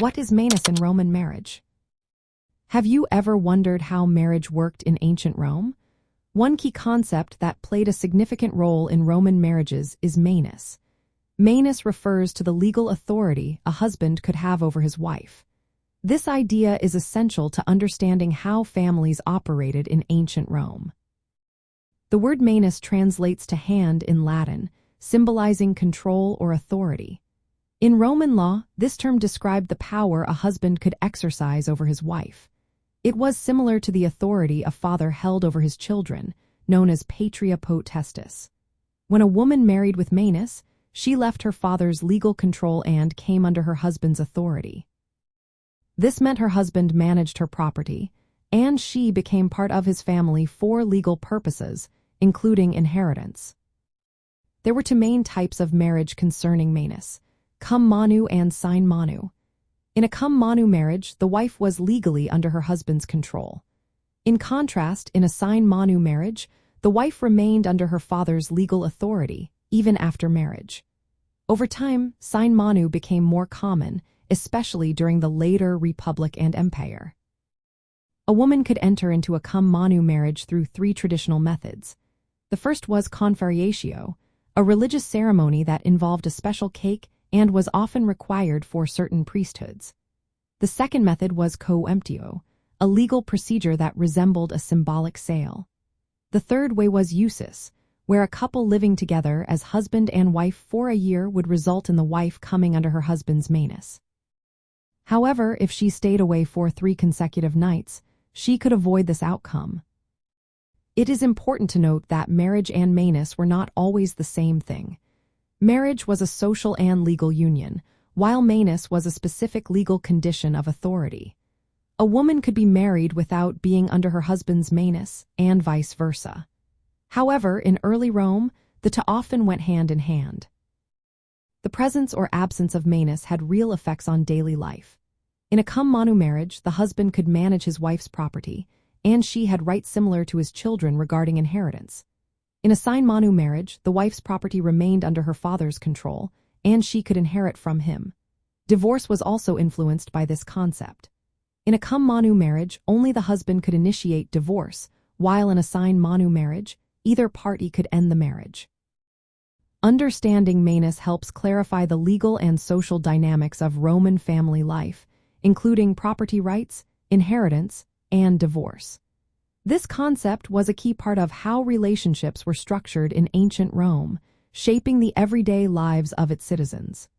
What is Manus in Roman marriage? Have you ever wondered how marriage worked in ancient Rome? One key concept that played a significant role in Roman marriages is Manus. Manus refers to the legal authority a husband could have over his wife. This idea is essential to understanding how families operated in ancient Rome. The word Manus translates to hand in Latin, symbolizing control or authority. In Roman law, this term described the power a husband could exercise over his wife. It was similar to the authority a father held over his children, known as patria potestas. When a woman married with Manus, she left her father's legal control and came under her husband's authority. This meant her husband managed her property, and she became part of his family for legal purposes, including inheritance. There were two main types of marriage concerning Manus: cum Manu and sine Manu. In a cum Manu marriage, the wife was legally under her husband's control. In contrast, in a sine Manu marriage, the wife remained under her father's legal authority, even after marriage. Over time, sine Manu became more common, especially during the later Republic and Empire. A woman could enter into a cum Manu marriage through three traditional methods. The first was confarreatio, a religious ceremony that involved a special cake and was often required for certain priesthoods. The second method was coemptio, a legal procedure that resembled a symbolic sale. The third way was usus, where a couple living together as husband and wife for a year would result in the wife coming under her husband's Manus. However, if she stayed away for 3 consecutive nights, she could avoid this outcome. It is important to note that marriage and Manus were not always the same thing. Marriage was a social and legal union, while Manus was a specific legal condition of authority. A woman could be married without being under her husband's Manus, and vice versa. However, in early Rome, the two often went hand in hand. The presence or absence of Manus had real effects on daily life. In a cum Manu marriage, the husband could manage his wife's property, and she had rights similar to his children regarding inheritance. In a sine Manu marriage, the wife's property remained under her father's control, and she could inherit from him. Divorce was also influenced by this concept. In a cum Manu marriage, only the husband could initiate divorce, while in a sine Manu marriage, either party could end the marriage. Understanding Manus helps clarify the legal and social dynamics of Roman family life, including property rights, inheritance, and divorce. This concept was a key part of how relationships were structured in ancient Rome, shaping the everyday lives of its citizens.